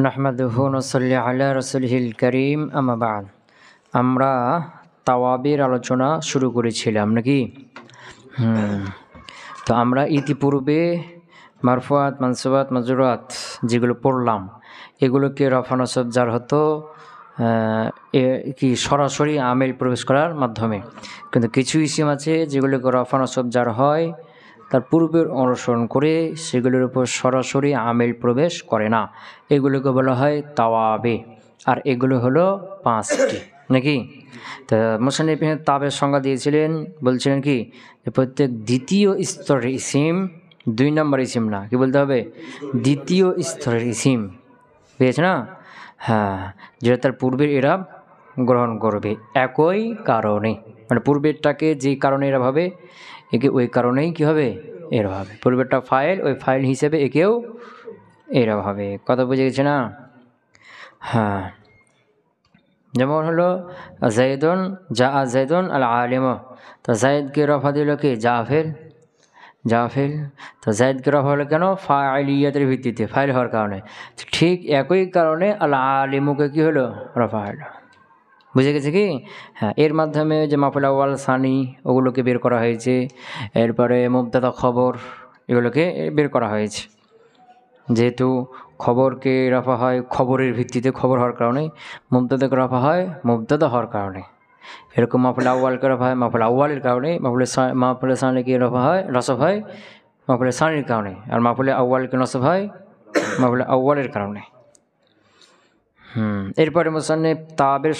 নাহমাদুহু নুসাল্লি আলা রাসূলিহিল কারীম আম্মা বা'দ। আমরা তাওয়াবের আলোচনা শুরু করেছিলাম নাকি? তো আমরা ইতিপূর্বে মারফুয়াত, মানসুবাত, মাজরুরাত যেগুলো পড়লাম এগুলোকে রফা নসব যার হতো কি সরাসরি আমেল প্রবেশ করার মাধ্যমে, কিন্তু কিছু ইসিম আছে যেগুলোকে রফা নসব যার হয় তার পূর্বের অনুসরণ করে সেগুলোর উপর সরাসরি আমেল প্রবেশ করে না, এগুলোকে বলা হয় তাওয়াবে। আর এগুলো হলো 5টি নাকি? তো মুসান্নিফ তাবের সংজ্ঞা দিয়েছিলেন, বলছিলেন কি প্রত্যেক দ্বিতীয় স্তরের ইসিম, 2 নম্বর ইসিম না, কি বলতে হবে? দ্বিতীয় স্তরের ইসিম পেয়েছে না? হ্যাঁ, যেটা তার পূর্বের এরাব গ্রহণ করবে একই কারণে, মানে পূর্বেরটাকে যেই কারণে এরাব হবে একে ওই কারণেই কী হবে? এরাব হবে। পূর্বেরটা ফাইল, ওই ফাইল হিসেবে একেও এরাব হবে। কথা বুঝে গেছে না? হ্যাঁ, যেমন হলো জাইদুন জাইদুন আল আলিম, তো জাইদকে রফা দিল কি? জাফেল। তো জাইদকে রফা হলো কেন? ফাইলিয়াতের ভিত্তিতে, ফাইল হওয়ার কারণে। ঠিক একই কারণে আল আলিমুকে কী হলো? রফা হলো। বুঝে গেছে কি? হ্যাঁ, এর মাধ্যমে যে মাফুল আউয়াল সানি ওগুলোকে বের করা হয়েছে, এরপরে মুবতাদা খবর এগুলোকে বের করা হয়েছে। যেহেতু খবরকে রফা হয় খবরের ভিত্তিতে, খবর হওয়ার কারণে, মুবতাদাকে রফা হয় মুবতাদা হওয়ার কারণে। এরকম মাফুল আউয়ালকে রফা হয় মাফুল আউয়ালের কারণে, মাফুল সানিকে রফা হয় নসব হয় মাফুল সানির কারণে, আর মাফুল আউয়ালকে নসব হয় মাফুল আউয়ালের কারণে। এরপরে মুসান্নিফ তাবের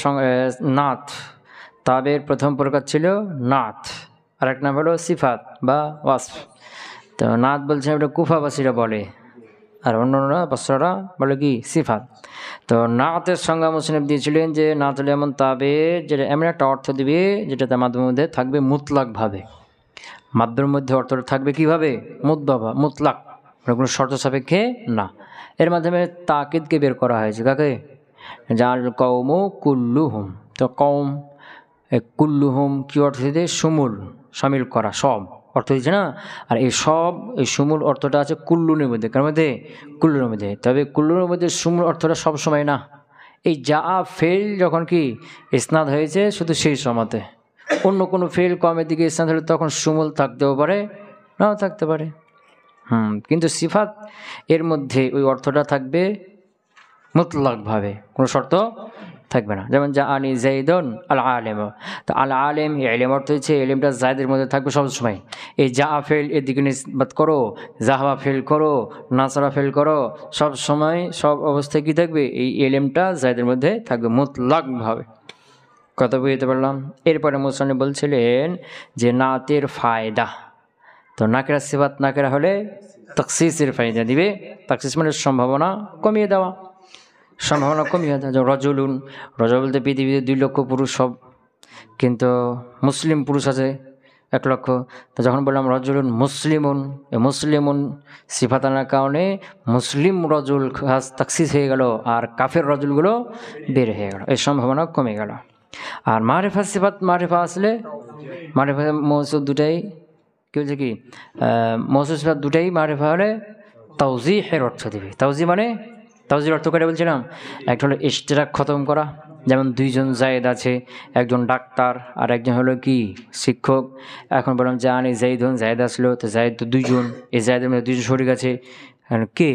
নাত, তাবের প্রথম প্রকার ছিল নাত, আর এক নাম হলো সিফাত বা ওয়াসফ। তো নাত বলছেন এটা কুফাবাসীরা বলে, আর অন্যরা বসরারা বলে কি? সিফাত। তো নাতের সংজ্ঞা মুসান্নিফ দিয়েছিলেন যে নাত হলো এমন তাবে যেটা এমন একটা অর্থ দিবে যেটা তার মাধ্যমের মধ্যে থাকবে মুতলাকভাবে, মাধ্যমের মধ্যে অর্থটা থাকবে কীভাবে? মুতলাক, কোনো শর্ত সাপেক্ষে না। এর মাধ্যমে তাকিদকে বের করা হয়েছে কাকে? যার কওমু কুল্লুহুম, তো কওম কুল্লুহুম কী অর্থ দিতে? সুমুল, শামিল করা, সব অর্থ দিচ্ছে না? আর এই সব, এই সুমুল অর্থটা আছে কুল্লুনের মধ্যে, কার মধ্যে? কুল্লুর মধ্যে। তবে কুল্লুর মধ্যে সুমুল অর্থটা সব সময় না, এই যা ফেল যখন কি ইসনাদ হয়েছে শুধু সেই সময়তে, অন্য কোনো ফেল কমের দিকে ইসনাদ হলে তখন সুমুল থাকতেও পারে, নাও থাকতে পারে। কিন্তু সিফাত এর মধ্যে ওই অর্থটা থাকবে মুতলাকভাবে, কোনো শর্ত থাকবে না। যেমন যা আনি জাইদুন আল আলেম, তো আল আলেম এলেম অর্থ হচ্ছে এলেমটা জায়দের মধ্যে থাকবে সবসময়। এই যা ফেল এর দিকে নিসবাত করো, জাহাবা ফেল করো, নাসরা ফেল করো, সব সময় সব অবস্থায় কী থাকবে? এই এলেমটা জায়দের মধ্যে থাকবে মুতলাকভাবে। কথা বুঝতে পারলাম? এরপরে মুসান্নিফ বলছিলেন যে নাতের ফায়দা, তো নাকেরা সিফাত নাকেরা হলে তাকসিসের ফায়দা দিবে। তাকসিস মানে সম্ভাবনা কমিয়ে দেওয়া, সম্ভাবনা কমিয়ে দেওয়া। যেমন রজুলুন, রজল বলতে পৃথিবীতে 2 লক্ষ পুরুষ সব, কিন্তু মুসলিম পুরুষ আছে 1 লক্ষ। তো যখন বললাম রজুলুন মুসলিমুন, এই মুসলিমুন সিফাত আনার কারণে মুসলিম রজুল তাকসিস হয়ে গেল, আর কাফের রজুলগুলো বের হয়ে গেল, এই সম্ভাবনা কমে গেল। আর মারিফা সিফাত, মারিফা আসলে মারিফা মৌসুফ দুটাই কী বলছে কি? মৌসুফ সিফাত দুটাই মারিফা হলে তাওজিহের অর্থ দেবে। তাওজি মানে তাওজির অর্থ করে বলছিলাম, একটা হলো ইশতিরাক খতম করা, যেমন 2 জন জায়েদ আছে, একজন ডাক্তার আর একজন হলো কি? শিক্ষক। এখন বললাম যে আনি জাইদুন, জায়েদ আসলো, তো জায়েদ তো 2 জন, এই জায়েদের মধ্যে 2 জন শরীক আছে, কে?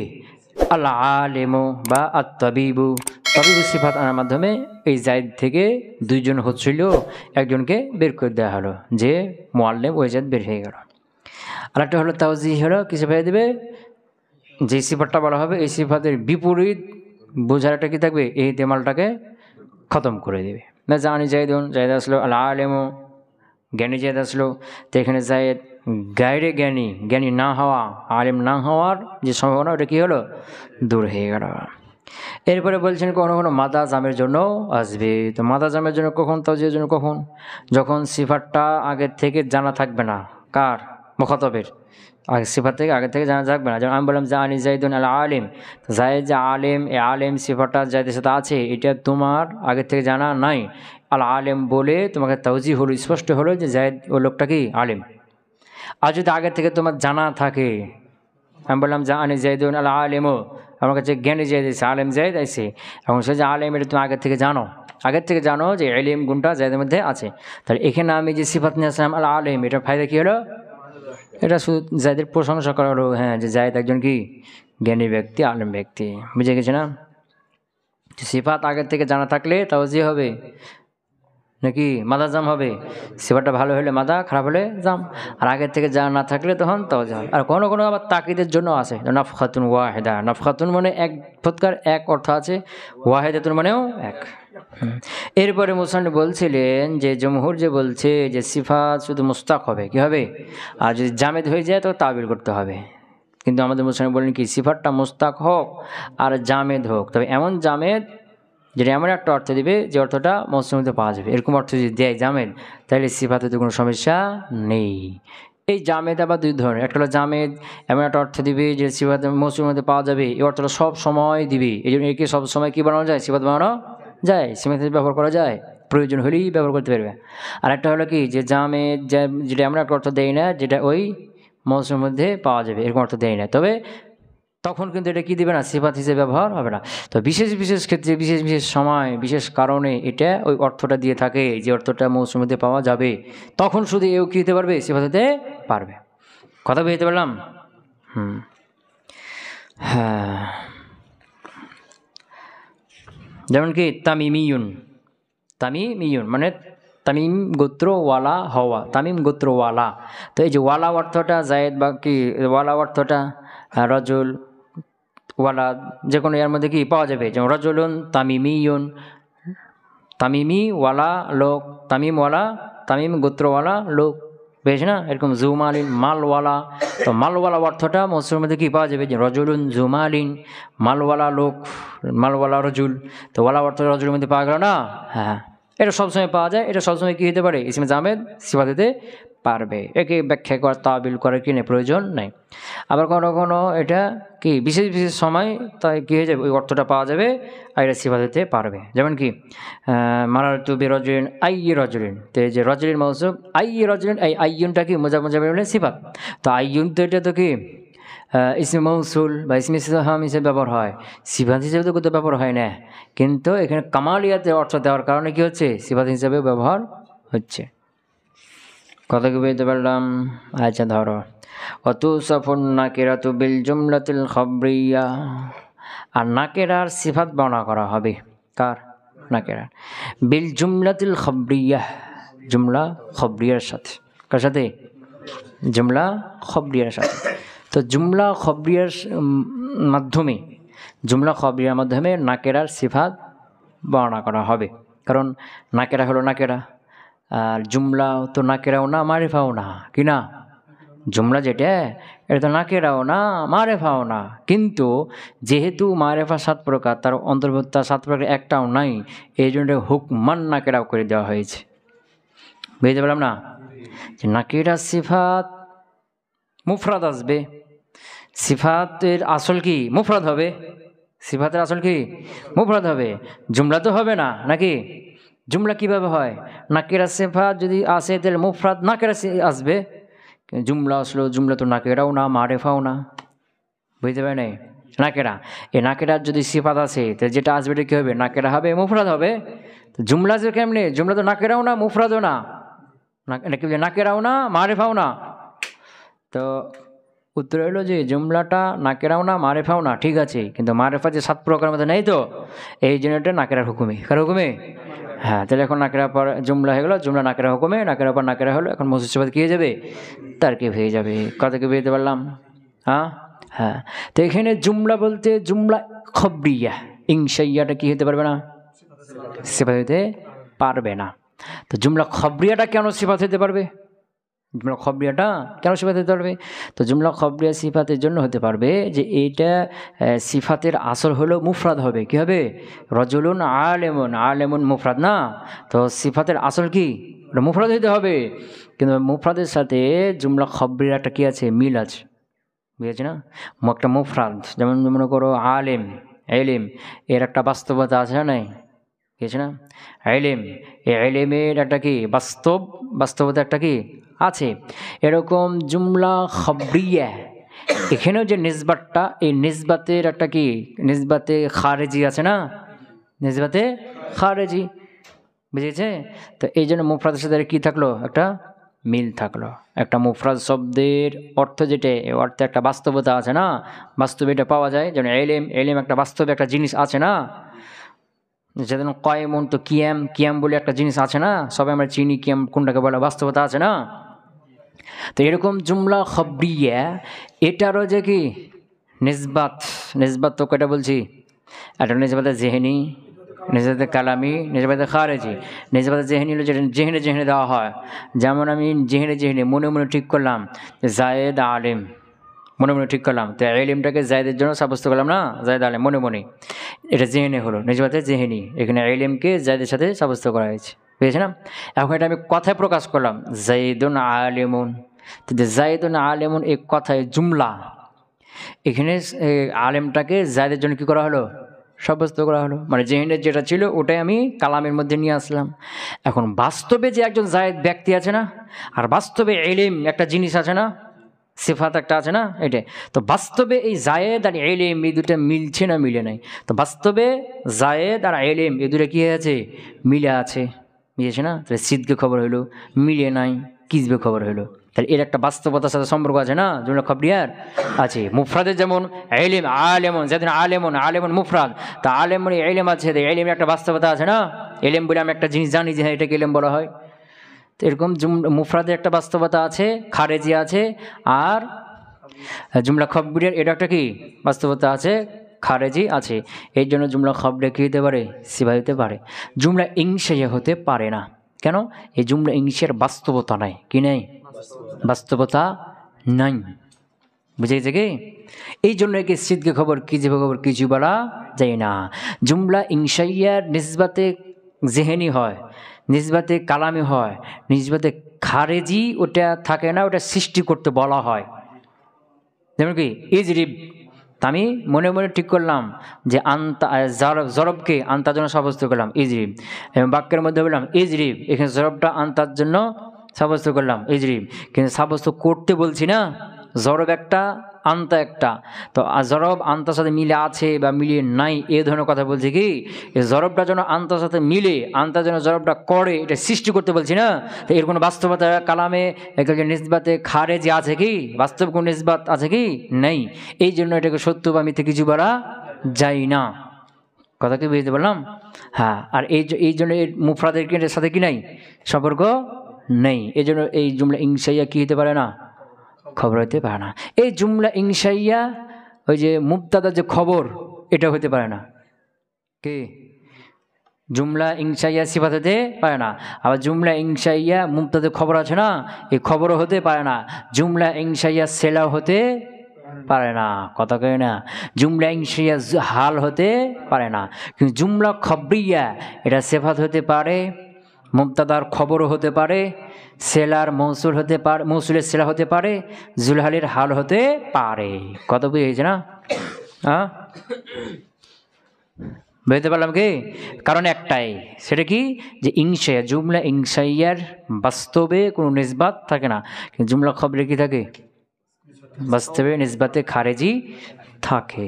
আল আলেমু বা আত-তাবিবু, তাবিবু সিফাত আনার মাধ্যমে এই জায়েদ থেকে 2 জন হচ্ছিল, একজনকে বের করে দেওয়া হলো, যে মুআল্লিম, ওই জায়েদ বের হয়ে গেল। আর একটা হলো তাওজি, হলো কিছু ভাই দেবে, যে সিফাতটা বলা হবে এই সিফাতের বিপরীত বোঝার একটা কী থাকবে? এই তেমালটাকে খতম করে দেবে। না জানি জাইদুন, জায়েদ আসলো, আল আলেমু জ্ঞানী জায়েদ আসলো, তো এখানে জায়েদ গায়রে জ্ঞানী, জ্ঞানী না হওয়া, আলেম না হওয়ার যে সম্ভাবনা ওটা কী হলো? দূর হয়ে গেল। এরপরে বলছেন কখনো কখনো মাদা জামের জন্য আসবে। তো মাদা জামের জন্য কখন? তাওজিহের জন্য কখন? যখন সিফাতটা আগের থেকে জানা থাকবে না, কার? মুখাতবের। আগে সিফাত থেকে আগে থেকে জানা থাকবে না। যেমন আমি বললাম জানি জাইদুন আল আলিম, জায়েদ যে আলেম, এই আলেম সিফাতটা জায়েদের সাথে আছে, এটা তোমার আগের থেকে জানা নাই। আল আলেম বলে তোমাকে তাওজি হলো, স্পষ্ট হলো যে জায়েদ ও লোকটা কি? আলেম। আর যদি আগে থেকে তোমার জানা থাকে, আমি বললাম জানি জাইদুন আল আলিমও, আমার কাছে জ্ঞানী জায়েদ এসে, আলেম জায়েদ এসে, এবং সে যে আলেম এটা তুমি আগের থেকে জানো যে ইলম গুণটা জায়েদের মধ্যে আছে। তাহলে এখানে আমি যে সিফাত নিয়ে আসলাম আল আলেম, এটা ফায়দা কী হলো? এটা শুধু জায়েদের প্রশংসা করা হলো, হ্যাঁ, যে জায়েদ একজন কি জ্ঞানী ব্যক্তি, আলেম ব্যক্তি। বুঝে গেছে না? সিফাত আগের থেকে জানা থাকলে তাওজি হবে নাকি মাদা জাম হবে? সিফাতটা ভালো হলে মাদা, খারাপ হলে জাম। আর আগের থেকে জানা না থাকলে তখন তাওজি হবে। আর কোনো কোনো আবার তাকিদের জন্য আছে, নাফখাতুন ওয়াহিদা। নাফখাতুন মানে এক ফৎকার, এক অর্থ আছে, ওয়াহিদাতুন মানেও এক। এরপরে মুসান্নিফ বলছিলেন যে জমহুর যে বলছে যে সিফাত শুধু মুস্তাক হবে, কি হবে? আর যদি জামেদ হয়ে যায় তো তাবিল করতে হবে। কিন্তু আমাদের মুসান্নিফ বলেন কি সিফাতটা মুস্তাক হোক আর জামেদ হোক, তবে এমন জামেদ যেটা এমন একটা অর্থ দিবে যে অর্থটা মৌসুমের মধ্যে পাওয়া যাবে। এরকম অর্থ যদি দেয় জামেদ, তাহলে সিফাতে তো কোনো সমস্যা নেই। এই জামেদ আবার দুই ধরনের, একটা হলো জামেদ এমন একটা অর্থ দিবে যে সিফাতে মৌসুমের মধ্যে পাওয়া যাবে, এই অর্থটা সব সময় দিবে। এই জন্য একে সব সময় কী বানানো যায়? সিফাত বানানো যায়, সিফাতে ব্যবহার করা যায়, প্রয়োজন হলেই ব্যবহার করতে পারবে। আর একটা হলো কি যে জামেদ যেটা এমন একটা অর্থ দেয় না যেটা ওই মৌসুমের মধ্যে পাওয়া যাবে, এরকম অর্থ দেয় না, তবে তখন কিন্তু এটা কী দিবে না? সিফাত হিসেবে ব্যবহার হবে না। তো বিশেষ বিশেষ ক্ষেত্রে, বিশেষ বিশেষ সময়, বিশেষ কারণে এটা ওই অর্থটা দিয়ে থাকে যে অর্থটা মৌসুমের মধ্যে পাওয়া যাবে, তখন শুধু এও কী হতে পারবে? সিফাত হতে পারবে। কথা বুঝতে পারলাম? হ্যাঁ, যেমন কি তামিমিয়ুন, তামিমিয়ুন মানে তামিম গোত্রওয়ালা হওয়া, তামিম গোত্রওয়ালা। তো এই যে ওয়ালা অর্থটা জায়েদ বা কি ওয়ালা অর্থটা রজুল, ওয়ালা, যে কোনো এর মধ্যে কি পাওয়া যাবে? যেমন রজুলুন তামিমিয়ুন, তামিমি ওয়ালা লোক, তামিমওয়ালা, তামিম গোত্রওয়ালা লোক, বেশ না? এরকম জুমালিন মালওয়ালা, তো মালওয়ালা অর্থটা মৌসুমের মধ্যে কি পাওয়া যাবে? যে রজুলুন জুমালিন, মালওয়ালা লোক, মালওয়ালা রজুল। তো ওয়ালা অর্থ রজুলের মধ্যে পাওয়া গেল না? হ্যাঁ, এটা সবসময় পাওয়া যায়, এটা সবসময় কী হতে পারে? ইসমে জামেদ সিফাত হতে পারবে। একে ব্যাখ্যা করা, তাবিল করার কিনে প্রয়োজন নাই। আবার কোনো কোনো এটা কি বিশেষ বিশেষ সময় তাই কী হয়ে যাবে? ওই অর্থটা পাওয়া যাবে আর এটা সিফাত হতে পারবে। যেমন কি মারারতু বি রজুলিন আই রজুলিন, তো এই যে রজুলিন মৌসুফ, আই রজুলিন, এই আইয়ুনটা কি মোজামুজাবে সিফাত। তো আইয়ুন তো এটা তো কি ইসমে মৌসুল বা ইসমে ইসতিফহাম হিসেবে ব্যবহার হয়, সিফাত হিসেবে তো কোথাও ব্যবহার হয় না। কিন্তু এখানে কামালিয়াতের অর্থ দেওয়ার কারণে কি হচ্ছে? সিফাত হিসেবে ব্যবহার হচ্ছে। কথা কি বুঝতে পারলাম? আচ্ছা, ধরো অতুসাফুন নাকিরাতু বিল জুমলাতিল খবরিয়া, আর নাকেরার সিফাত বর্ণনা করা হবে। কার? নাকেরার। বিল জুমলাতিল খবরিয়া, জুমলা খবরিয়ার সাথে। কার সাথে? জুমলা খবরিয়ার সাথে। তো জুমলা খবরিয়ার মাধ্যমে, জুমলা খবরিয়ার মাধ্যমে নাকেরার সিফাত বর্ণনা করা হবে। কারণ নাকেরা হলো নাকেরা, আর জুমলা তো নাকেরাও না মারিফাও না, কি না? জুমলা যেটা এটা তো নাকেরাও না মারেফাও না, কিন্তু যেহেতু মারেফা 7 প্রকার, তার অন্তর্ভুক্ত 7 প্রকার একটাও নাই, এই জন্য হুকমান নাকেরাও করে দেওয়া হয়েছে। বুঝতে পারলাম না? যে নাকেরা সিফাত মুফরাদ আসবে, সিফাতের আসল কি মুফরাদ হবে, সিফাতের আসল কি মুফরাদ হবে, জুমলা তো হবে না নাকি? জুমলা কিভাবে হয়? নাকেরা সিফাত যদি আসে তাহলে মুফরাদ নাকেরা আসবে। জুমলা আসলো, জুমলা তো নাকেরাও না মারেফাও না। বুঝতে পারে নাই? নাকেরা, এই নাকেরার যদি সিফাত আছে তাহলে যেটা আসবে এটা কী হবে? নাকেরা হবে, মুফরাদ হবে। তো জুমলা যে কেমনে? জুমলা তো নাকেরাও না মুফরাদও না, নাকেরাও না মারেফাও না। তো উত্তর হলো যে জুমলাটা নাকেরাও না মারেফাও না, ঠিক আছে, কিন্তু মারেফা যে 7 প্রকারের মধ্যে নেই, তো এই জন্য এটা নাকেরার হুকুমে। কার হুকুমে? হ্যাঁ, তাহলে এখন নাকেরা পর জুমলা হয়ে গেল, জুমলা নাকেরা হুকুমে, নাকেরা পর নাকেরা হলো, এখন মৌসুফ সিফাত কী হয়ে যাবে? তারকিব হয়ে যাবে। কথা কি বুঝতে পারলাম? হ্যাঁ। তো এখানে জুমলা বলতে জুমলা খবরিয়া, ইনশাইয়াটা কি হতে পারবে না? সিফাত হতে পারবে না। তো জুমলা খবরিয়াটা কেন সিফাত হতে পারবে? জুমলা খবরিয়াটা কেন সিফাত হতে পারবে? তো জুমলা খবরিয়া সিফাতের জন্য হতে পারবে যে এইটা সিফাতের আসল হলো মুফরাদ হবে। কি হবে? রজুলুন আলেমুন, আলেমুন মুফরাদ না, তো সিফাতের আসল কি মুফরাদ হইতে হবে। কিন্তু মুফরাদের সাথে জুমলা খবরিয়াটা কি আছে? মিল আছে, বুঝেছি না? একটা মুফরাদ, যেমন মনে করো আলেম, এলিম, এর একটা বাস্তবতা আছে না নাই? বুঝেছি না? এলিম, এই এলিমের একটা কি বাস্তবতা একটা কি আছে। এরকম জুমলা খবরিয়া, এখানেও যে নিসবাতটা, এই নিসবাতের একটা কি নিসবাতে খারেজি আছে না, নিসবাতে খারেজি, বুঝেছে? তো এই জন্য মুফরাদের সাথে কী থাকলো, একটা মিল থাকলো। একটা মুফরাদ শব্দের অর্থ যেটা, এই অর্থে একটা বাস্তবতা আছে না, বাস্তবে এটা পাওয়া যায়। যেমন এলেম, এলেম একটা বাস্তবে একটা জিনিস আছে না, যেমন কয়েমন, তো কিয়াম, কিয়াম বলে একটা জিনিস আছে না, সবাই আমরা চিনি কিয়াম কোনটাকে বলে, বাস্তবতা আছে না। তো এরকম জুমলা খবরিয়া এটারও যে কি নিসবাত, নিসবাত তো কয়টা বলছি, একটা নিসবাতে জেহেনি, নিসবাতে কালামি, নিসবাতে খারেজি। নিসবাতে জেহেনি হলো যেটা জেহেনে জেহেনে দেওয়া হয়। যেমন আমি জেহেনে জেহেনে মনে মনে ঠিক করলাম জায়েদ আলেম, মনে মনে ঠিক করলাম, তো এলিমটাকে জায়েদের জন্য সাব্যস্ত করলাম না, জায়েদ আলেম মনে মনে, এটা জেহেনে হলো নিসবাতে জেহেনি। এখানে এলিমকে জায়েদের সাথে সাব্যস্ত করা হয়েছে, বুঝেছে না? এখন এটা আমি কথায় প্রকাশ করলাম জাইদুন আলেমুন, তো জাইদুন আলেমুন এই কথায় জুমলা, এখানে আলেমটাকে জায়েদের জন্য কী করা হলো, সাব্যস্ত করা হলো। মানে জেহেনের যেটা ছিল ওটাই আমি কালামের মধ্যে নিয়ে আসলাম। এখন বাস্তবে যে একজন জায়েদ ব্যক্তি আছে না, আর বাস্তবে এলিম একটা জিনিস আছে না, সিফাত একটা আছে না, এটা তো বাস্তবে এই জায়েদ আর এলিম এই দুটো মিলছে না, মিলে নাই। তো বাস্তবে জায়েদ আর এলিম এই দুটো কী আছে, মিলে আছে, মিলেছে না। তাহলে সিদ্কে খবর হইলো, মিলে নাই কিসবে খবর হইলো, তাহলে এর একটা বাস্তবতার সাথে সম্পর্ক আছে না, জুমলা খবরিয়ার আছে। মুফরাদের যেমন এলিম আলেমন, যেদিন আলেমন, আলেমন মুফরাদ, তা আলেমন এলিম আছে, এলিমের একটা বাস্তবতা আছে না, এলিম বলে আমি একটা জিনিস জানি যে হ্যাঁ এটাকে এলিম বলা হয়। তো এরকম মুফরাদের একটা বাস্তবতা আছে, খারেজি আছে, আর জুমলা খবরিয়ার এটা একটা কি বাস্তবতা আছে, খারেজি আছে। এই জন্য জুমলা খবরিয়া কী হতে পারে, সিফাত হতে পারে। জুমলা ইনশাইয়া হতে পারে না, কেন? এই জুমলা ইনশিয়ার বাস্তবতা নাই, কি নেই, বাস্তবতা নাই, বুঝেছে কি? এই জন্য একে সিদ্কে খবর কিজিবে খবর কিছু বলা যায় না। জুমলা ইনশাইয়ার নিসবাতে জেহেনি হয়, নিসবাতে কালামি হয়, নিসবাতে খারেজি ওটা থাকে না, ওটা সৃষ্টি করতে বলা হয়। যেমন কি ইজরিব, আমি মনে মনে ঠিক করলাম যে আন্তা, জরবকে আন্তার জন্য সাব্যস্ত করলাম ইজরিব, এবং বাক্যের মধ্যে বললাম ইজরিব, এখানে জরবটা আন্তার জন্য সাব্যস্ত করলাম ইজরিব, কিন্তু সাব্যস্ত করতে বলছি না, জরব একটা আন্তা একটা, তো জরব আন্তার সাথে মিলে আছে বা মিলিয়ে নাই এই ধরনের কথা বলছি কি, এই জরবটা যেন আন্তার সাথে মিলে, আন্তার যেন জরবটা করে, এটা সৃষ্টি করতে বলছি না। তো এর কোনো বাস্তবতা কালামে নিসবাতে খারেজি আছে কি, বাস্তব কোনো নিসবাত আছে কি, নেই। এই জন্য এটাকে সত্য বা মিথ্যে কিছু বলা যায় না। কথা কি বুঝতে পারলাম? হ্যাঁ, আর এই জন্য এর মুফরাদের সাথে কি নাই, সম্পর্ক নেই। এই জন্য এই জুমলা ইনশাইয়া কি হতে পারে না, খবর হতে পারে না। এই জুমলা ইনশাইয়া ওই যে মুবতাদার যে খবর, এটা হতে পারে না, কি জুমলা ইনশাইয়া সিফাত হতে পারে না। আবার জুমলা ইনশাইয়া মুবতাদার খবর আছে না, এই খবরও হতে পারে না। জুমলা ইনশাইয়া সেলাও হতে পারে না, কথা কয় না। জুমলা ইনশাইয়া হাল হতে পারে না, কিন্তু জুমলা খবরিয়া এটা সিফাত হতে পারে, মুবতাদার খবরও হতে পারে, সেলার মৌসুল হতে পারে, মৌসুলের সেলা হতে পারে, জুলহালের হাল হতে পারে। কত বুঝেছে না? হ্যাঁ, বুঝতে পারলাম কি? কারণ একটাই, সেটা কি, যে ইনশাইয়া, জুমলা ইনশাইয়ার বাস্তবে কোনো নিসবাত থাকে না, কিন্তু জুমলা খবরে কি থাকে, বাস্তবে নিসবাতে খারেজি থাকে।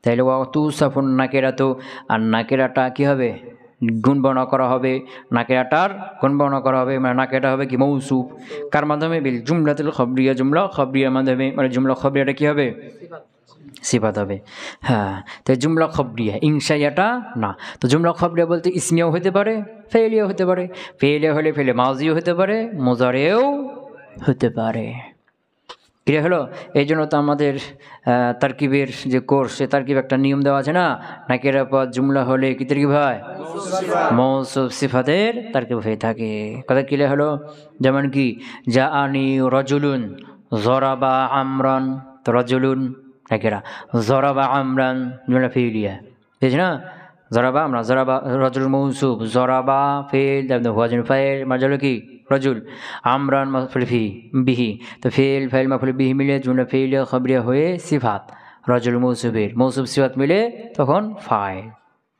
তাইলে তু সাফুন নাকেরা, তো আর নাকেরাটা কী হবে, গুণ বর্ণনা করা হবে, নাকেরাটার গুণ বর্ণনা করা হবে, মানে নাকেরা হবে কি মৌসুফ, কার মাধ্যমে, বিল জুমলাতুল খবরিয়া, জুমলা খবরিয়ার মাধ্যমে, মানে জুমলা খবরিয়াটা কী হবে, সিফাত হবে। হ্যাঁ, তাই জুমলা খবরিয়া, ইনশাইয়াটা না। তো জুমলা খবরিয়া বলতে ইসমিয়াও হতে পারে, ফেলিয়াও হতে পারে, ফেলিয়া হলে ফেলে মাজিও হতে পারে, মুজারেও হতে পারে। ক্লিয়ার হলো? এই জন্য তো আমাদের তারকিবের যে কোর্স, সে তারকিব একটা নিয়ম দেওয়া আছে না, নাকিরা পদ জুমলা হলে কি তারকিব হয়, মৌসুফ সিফাতের তারকিব হয়ে থাকে। কথা ক্লিয়ার হলো? যেমন কি জাআনি রাজুলুন জরাবা আমরান, তো রাজুলুন নাকিরা, জরাবা আমরান জুমলা ফিলিয়া, বুঝেছ না? জরাবা আমরা, জরাবা রাজুল মৌসুফ, জরাবা ফেল, হুয়াজুল ফাইল, মাজাল কি রজুল, আমরান মাফুল বিহি, তো ফেল ফাইল মাফুল বিহি মিলে জুমলা ফেলিয়া খবরিয়া হয়ে সিফাত, রজুল মৌসুফের মৌসুফ সিফাত মিলে তখন ফাইল,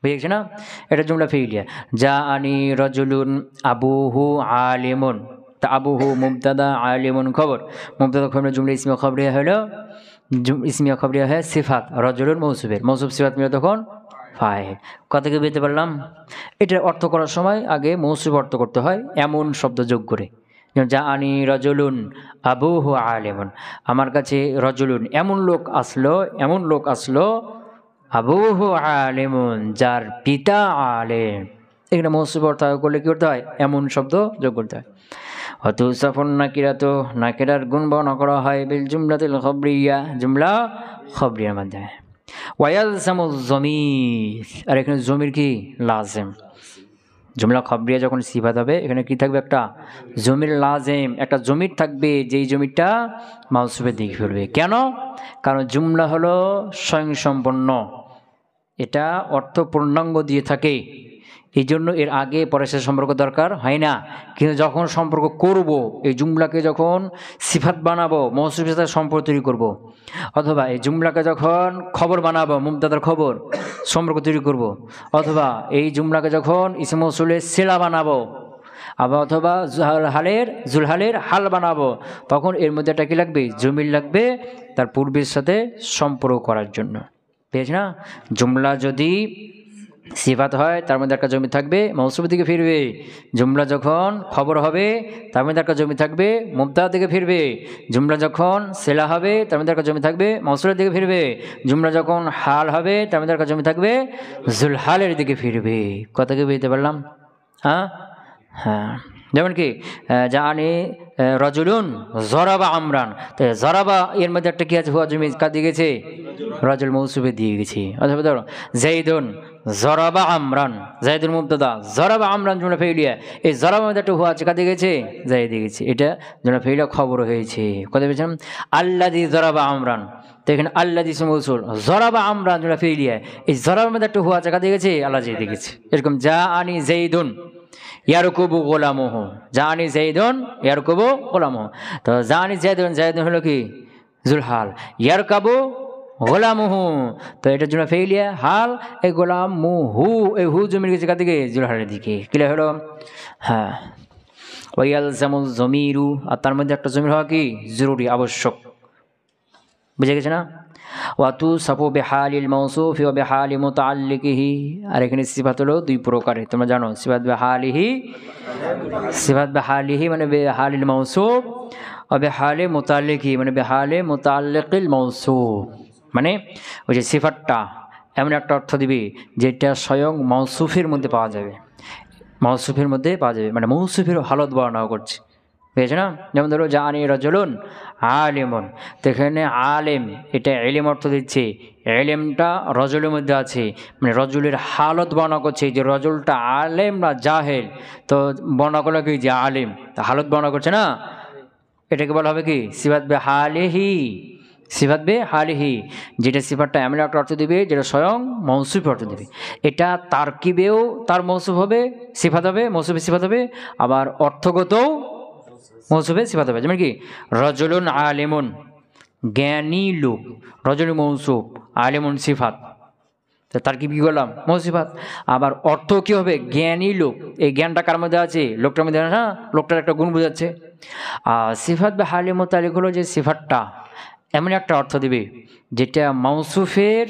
বুঝেছে না? এটা জুমলা ফেলিয়া। জাআনি রজুলুন আবুহু আলিমুন, তা আবুহু মুবতাদা আলিমুন খবর, মুবতাদা খবর জুমলা ইসমিয়া খবরিয়া হলো, ইসমিয়া খবরিয়া হয় সিফাত রজুলুন মৌসুফের, মৌসুফ সিফাত মিলে তখন ফাইল। কথা কি বুঝতে পারলাম? এটার অর্থ করার সময় আগে মৌসুফ অর্থ করতে হয় এমন শব্দ যোগ করে, যেমন যা আনি রজুলুন আবুহু আলিমুন, আমার কাছে রজুলুন এমন লোক আসলো, এমন লোক আসলো, আবুহু আলিমুন যার পিতা আলেম। এখানে মৌসুফ অর্থ করলে কি করতে হয়? এমন শব্দ যোগ করতে হয়। হয়তো সাফন নাকিরাত, নাকিরার গুণ বর্ণনা করা হয় বিল জুমলাতিল খবরিয়া, জুমলা খবরিয়ার মাধ্যমে। ওয়ায়ালজামু জমির, আর এখানে জমির কি লাজেম, জুমলা খবরিয়া যখন সিফাত হবে এখানে কি থাকবে? একটা জমির লাজেম, একটা জমির থাকবে, যেই জমিটা মাউসুফের দিকে ফিরবে। কেন? কারণ জুমলা হলো স্বয়ংসম্পন্ন, এটা অর্থ পূর্ণাঙ্গ দিয়ে থাকে, এই জন্য এর আগে পরে সে সম্পর্ক দরকার হয় না। কিন্তু যখন সম্পর্ক করব, এই জুমলাকে যখন সিফাত বানাবো, মৌসুফের সাথে সম্পর্ক তৈরি করব, অথবা এই জুমলাকে যখন খবর বানাবো, মুবতাদার খবর সম্পর্ক তৈরি করব, অথবা এই জুমলাকে যখন ইসম মৌসুলের সিলা বানাবো, আবার অথবা জুলহালের হাল বানাবো, তখন এর মধ্যে একটা কি লাগবে? জমির লাগবে, তার পূর্বের সাথে সম্পর্ক করার জন্য। পেয়েছ না? জুমলা যদি সিফাত হয় তার মধ্যে একটা জমি থাকবে, মৌসুফের দিকে ফিরবে। জুমলা যখন খবর হবে তার মধ্যে একটা জমি থাকবে, মুবতাদা দিকে ফিরবে। জুমলা যখন সেলা হবে তার মধ্যে একটা জমি থাকবে, মৌসুলের দিকে ফিরবে। জুমলা যখন হাল হবে তার মধ্যে একটা জমি থাকবে, জুলহালের দিকে ফিরবে। কথা কি বুঝতে পারলাম? হ্যাঁ হ্যাঁ, যেমন কি জানি রজুলুন জরাবা আমরান, তো জরাবা এর মধ্যে একটা কি আছে? হুয়া জমি কার দিয়ে গেছে? রজুল মৌসুফে দিয়ে গেছি। অথবা ধরো জাইদুন জরাবা আমরান, জাইদুল মুবতাদা, জরাবা আমরান জুমলা ফেইলিয়া, এই জরাবার মধ্যে একটা হুয়া আছে, কার দিয়ে গেছে? জাইদ দিয়ে গেছে, এটা জুমলা ফেইলিয়া খবর হয়েছে। কথা বলছিলাম আল্লাযী জরাবা আমরান, তো এখানে আল্লাযী ইসম মৌসুল, জরাবা আমরান জুমলা ফেইলিয়া, এই জরাবার মধ্যে একটা হুয়া আছে, কার দিয়ে গেছে? আল্লাহ দিয়ে গেছে। এরকম যা আনি জাইদুন ইয়ারকুবু গোলামুহু, জানি জাইদুন ইয়ারকুবু গোলামুহু, তো জানি জাইদুন, জাইদুন হলো কি? জুলহাল, ইয়ারকাবু গোলামুহু, তো এটার জন্য ফেইলিয়া হাল, এই গোলামুহু, এই হু জমির গেছে কার দিকে? জুলহালের দিকে। ক্লিয়ার হলো? হ্যাঁ। ওয়ায়ালজামুল জমিরু, আর তার মধ্যে একটা জমির হওয়া কি? জরুরি, আবশ্যক। বুঝে গেছে না? ওয়াতু সাফু বেহালিল মৌসুফি ওয়া বেহালি মুতাআল্লিকিহি, আর এখানে সিফাত হলো দুই প্রকারের, তোমরা জানো। সিফাত বেহালিহি, সিফাত বেহালিহি মানে বেহালিল মৌসুফ, ওয়া বেহালি মুতাআল্লিকিহি মানে বেহালি মুতাআল্লিকিল মৌসুফ। মানে ওই যে সিফাতটা এমন একটা অর্থ দিবে যেটা স্বয়ং মৌসুফের মধ্যে পাওয়া যাবে, মৌসুফের মধ্যে পাওয়া যাবে, মানে মৌসুফের হালত বর্ণনা করছে। বুঝেছ না? যেমন ধরো জানি রজুলুন আলিমুন, তো এখানে আলেম এটা এলিম অর্থ দিচ্ছে, এলিমটা রজুলের মধ্যে আছে, মানে রজুলের হালত বর্ণনা করছে যে রজুলটা আলেম না জাহেল, তো বর্ণনা করলো কি? যে আলেম, তা হালত বর্ণনা করছে না, এটাকে বলা হবে কি? সিফাত বে হালিহি, সিফাত বে হালিহি, যেটা সিফাতটা এমন একটা অর্থ দিবে যেটা স্বয়ং মৌসুফ অর্থ দিবে। এটা তারকিবেও তার মৌসুফ হবে, সিফাত হবে, মৌসুফে সিফাত হবে, আবার অর্থগতও মৌসুফে সিফাত হবে। যেমন কি রজুলুন আলিমুন, জ্ঞানী লোক, রজুল মৌসুফ, আলিমুন সিফাত, তার কি বললাম? মৌসিফাত। আবার অর্থ কি হবে? জ্ঞানী লোক, এই জ্ঞানটা কার মধ্যে আছে? লোকটার মধ্যে, না, লোকটার একটা গুণ বোঝাচ্ছে। সিফাত বা হালি মোতালিক হলো যে সিফাতটা এমন একটা অর্থ দিবে যেটা মৌসুফের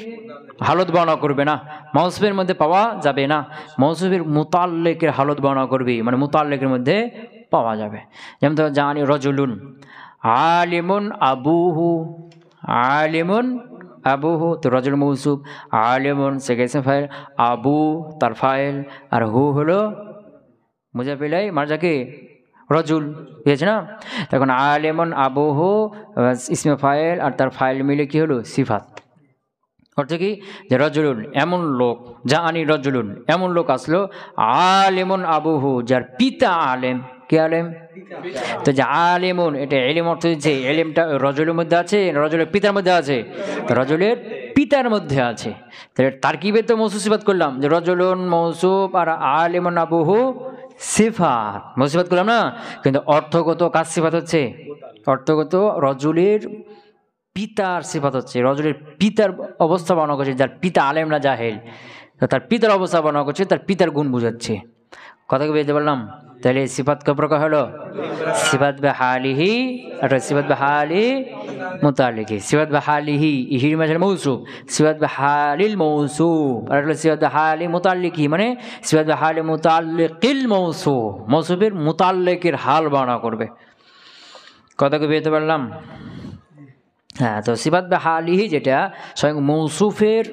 হালত বর্ণনা করবে না, মৌসুফের মধ্যে পাওয়া যাবে না, মৌসুফের মুতাল্লিকের হালত বর্ণনা করবে, মানে মুতাল্লিকের মধ্যে পাওয়া যাবে। যেমন তো জানি রজুলুন আলিমুন আবুহু, আলিমুন আবুহু, তো রজুল মৌসুফ, আলিমুন সেকেন্ড ফাইল, আবু তার ফাইল, আর হু হলো মুজাফিলাই মারজাকে রজুল। বুঝেছে না? তখন আলিমুন আবুহু ইসমে ফাইল আর তার ফাইল মিলে কি হলো? সিফাত। অর্থ কি? যে রজুলুন এমন লোক, যা আনি রজুলুন এমন লোক আসলো, আলিমুন আবুহু যার পিতা আলেম। কে আলেম? তো যে আলিমুন এটা এলিম অর্থ দিচ্ছে, এলিমটা রজুলের মধ্যে আছে, রজুলের পিতার মধ্যে আছে, রজুলের পিতার মধ্যে আছে। তার কি তো মৌসুফ সিফাত করলাম যে রজুলুন মৌসুফ আর আলিমুন আবুহু সিফাত, মৌসুফাত করলাম না, কিন্তু অর্থগত কাজ সিফাত হচ্ছে, অর্থগত রজুলের পিতার সিফাত হচ্ছে, রজুলের পিতার অবস্থা বর্ণনা করছে, যার পিতা আলেম না জাহেল, তার পিতার অবস্থা বর্ণনা করছে, তার পিতার গুণ বোঝাচ্ছে। কথা কি বুঝতে পারলাম? তাহলে সিফাত কয় প্রকার হলো? সিফাত বিহালিহি, এটা সিফাত বিহালি মুতাল্লিকি। সিফাত বিহালিহি ইহির মাঝে মৌসুফ, সিফাত বিহালিল মৌসুফ, আর এটা হলো সিফাত বিহালি মুতাল্লিকি, মানে সিফাত বিহালি মুতাল্লিকিল মৌসুফ, মৌসুফের মুতাল্লিকের হাল বর্ণনা করবে। কথা কি বুঝতে পারলাম? হ্যাঁ, তো সিফাত বিহালিহি যেটা স্বয়ং মৌসুফের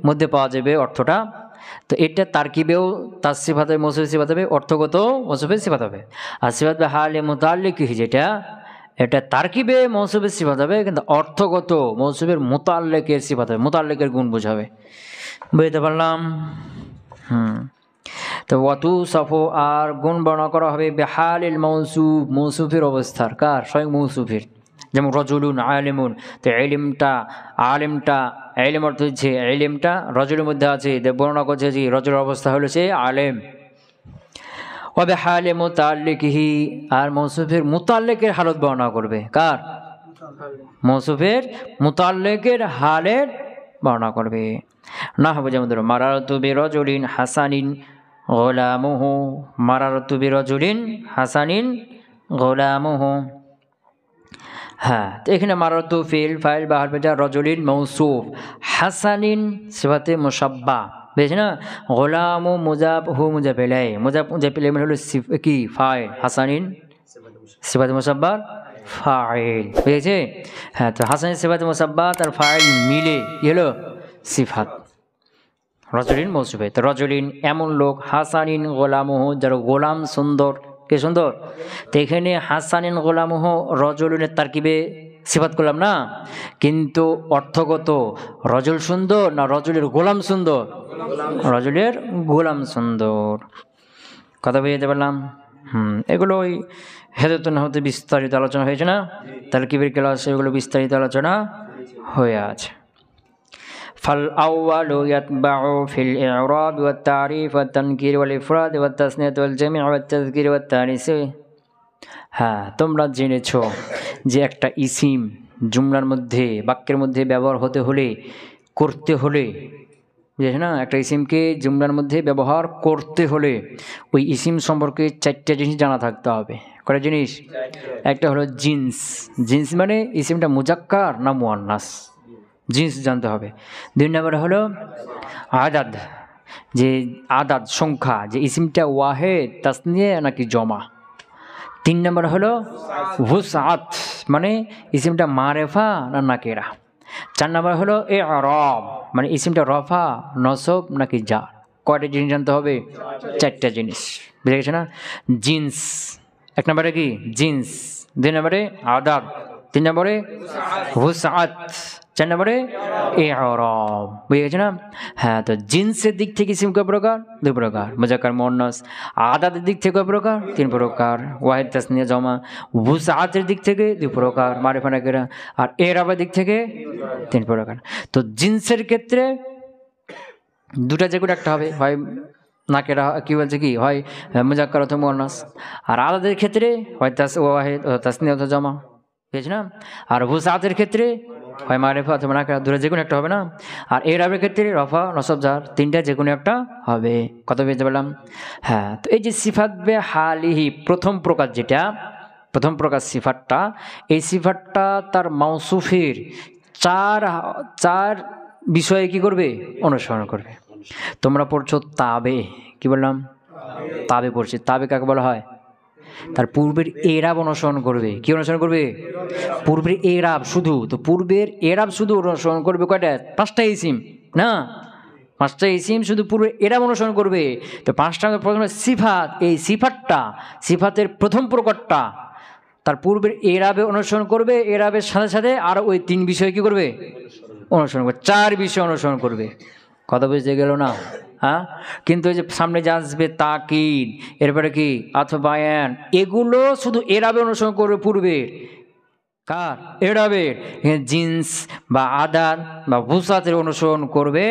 মধ্যে পাওয়া যাবে অর্থটা, তো এটা তারকিবেও তার সিফাত হবে, মৌসুফের সিফাত হবে, অর্থগত মৌসুফের সিফাত হবে। আর সিফাত বিহালি মুতাল্লিকিহি যেটা, এটা তারকিবে মৌসুফের সিফাত হবে, কিন্তু অর্থগত মৌসুফের মুতাল্লিকের সিফাত হবে, মুতাল্লিকের গুণ বোঝাবে। বুঝতে পারলাম? তো ওয়াতু সফো, আর গুণ বর্ণনা করা হবে বিহালিল মৌসুফ, মৌসুফের অবস্থার, কার? স্বয়ং মৌসুফের। যেমন রজুলুন আলিমুন, তো এলিমটা, আলিমটা, এলিম অর্থ হচ্ছে এলিমটা রজুলের মধ্যে আছে, বর্ণনা করছে যে রজুলের অবস্থা হলো সে আলেম। ওবে হালে মুতাল্লিকিহি, আর মৌসুফের মুতাল্লিকের হালত বর্ণনা করবে, কার? মৌসুফের মুতাল্লিকের হালের বর্ণনা করবে। না হবে যেমন ধরো মারারতু বিরজুলিন হাসানিন গোলামুহু, মারারতু বিরজুলিন হাসানিন গোলামুহু। হ্যাঁ, তো এখানে মারারতু ফিল ফাইল বা হারফে জার, রজুলিন মৌসুফ, হাসানিন সিফাতে মুসাব্বা, বুঝেছি না? গোলামু মুজাব হু মুজাব ইলাইহি, মুজাব ইলাইহি হলো কি? ফাইল, হাসানিন সিফাতে মুসাব্বার ফাইল, বুঝেছে? হ্যাঁ, তো হাসানিন সিফাতে মুসাব্বা তার ফাইল মিলে কি হলো? সিফাত। রজুলিন মৌসুফে, তো রজুলিন এমন লোক, হাসানিন গোলামুহু যার গোলাম সুন্দর, কে সুন্দর? তো এখানে হাসানিন গোলামুহ রজুলিনের তারকিবে সিফাত করলাম না, কিন্তু অর্থগত রজুল সুন্দর না রজুলের গোলাম সুন্দর? রজুলের গোলাম সুন্দর। কথা বুঝতে পারলাম? এগুলো ওই হেদায়েতুন নাহতে বিস্তারিত আলোচনা হয়েছে না, তারকিবের ক্লাসে এগুলো বিস্তারিত আলোচনা হয়ে আছে। ফাল আউয়ালু ইয়াতবাউ ফিল ই'রাব ওয়াত তা'রিফ ওয়াত তানকির ওয়াল ইফরাদ ওয়াত তাসনিয়াত ওয়াল জামি' ওয়াত তাযকির ওয়াত তা'নিস। হ্যাঁ, তোমরা জেনেছো যে একটা ইসিম জুমলার মধ্যে, বাক্যের মধ্যে ব্যবহার হতে হলে, করতে হলে, বুঝেছ না? একটা ইসিমকে জুমলার মধ্যে ব্যবহার করতে হলে ওই ইসিম সম্পর্কে 4টা জিনিস জানা থাকতে হবে। কয়টা জিনিস? একটা হলো জিন্স, জিন্স মানে ইসিমটা মুজাক্কার না মুয়ান্নাস, জিন্স জানতে হবে। 2 নম্বরে হলো আদাদ, যে আদাদ সংখ্যা, যে ইসিমটা ওয়াহেদ তাসনিয়া নাকি জমা। 3 নম্বর হলো ওয়াসআত, মানে ইসিমটা মারেফা না নাকেরা। 4 নম্বর হলো ই'রাব, মানে ইসিমটা রফা নসব নাকি জার। কয়টা জিনিস জানতে হবে? 4টা জিনিস, বুঝে গেছে না? জিন্স 1 নম্বরে কি? জিন্স। 2 নম্বরে আদাদ, 3 নম্বরে ওয়াসআত, 4 নম্বরে ই'রাব, বুঝে গেছে না? হ্যাঁ, তো জিন্সের দিক থেকে ইসিম কয় প্রকার? 2 প্রকার, মুজাক্কার মুয়ান্নাস। আদাদের দিক থেকে কয় প্রকার? 3 প্রকার, ওয়াহিদ তাসনিয়া জমা। ওয়াসআতের দিক থেকে 2 প্রকার, মারিফা নাকিরা। আর ই'রাবের দিক থেকে 3 প্রকার। তো জিন্সের ক্ষেত্রে 2টা যে কোনো একটা হবে, হয় নাকেরা কি বলছে কি, হয় মুজাক্কার অথবা মুয়ান্নাস। আর আদাদের ক্ষেত্রে হয় ওয়াহিদ তাসনিয়া অথবা জমা, বুঝেছ না? আর ওয়াসআতের ক্ষেত্রে হয় মারিফা অথবা নাকিরা, 2টা যে কোনো একটা হবে না? আর ই'রাবের ক্ষেত্রে রফা নসব জার, 3টা যে কোনো একটা হবে। কত বুঝতে পারলাম? হ্যাঁ, তো এই যে সিফাত বে হালিহি প্রথম প্রকার, যেটা প্রথম প্রকার সিফাতটা, এই সিফাতটা তার মাউসুফের চার বিষয়ে কি করবে? অনুসরণ করবে। তোমরা পড়ছো তাবে, কি বললাম? তাবে পড়ছি। তাবে কাকে বলা হয়? তার পূর্বের এরাব অনুসরণ করবে। কি অনুসরণ করবে? পূর্বের এরাব শুধু। তো পূর্বের এরাব শুধু অনুসরণ করবে কয়টা? 5টা ইসিম না, 5টা ইসিম শুধু পূর্বের এরাব অনুসরণ করবে। তো 5টা প্রথমে সিফাত, এই সিফাতটা, সিফাতের প্রথম প্রকারটা তার পূর্বের এরাবে অনুসরণ করবে, এরাবের সাথে সাথে আর ওই 3 বিষয় কি করবে? অনুসরণ করবে। 4 বিষয় অনুসরণ করবে। কথা বুঝতে গেল না? হ্যাঁ, কিন্তু এই যে সামনে যে আসবে তাকিদ, এরপরে কি আতবায়ান, এগুলো শুধু এরাবে অনুসরণ করবে পূর্বের। কার? এরাবের। জিন্স বা আদাদ বা ওয়াসআতের অনুসরণ করবে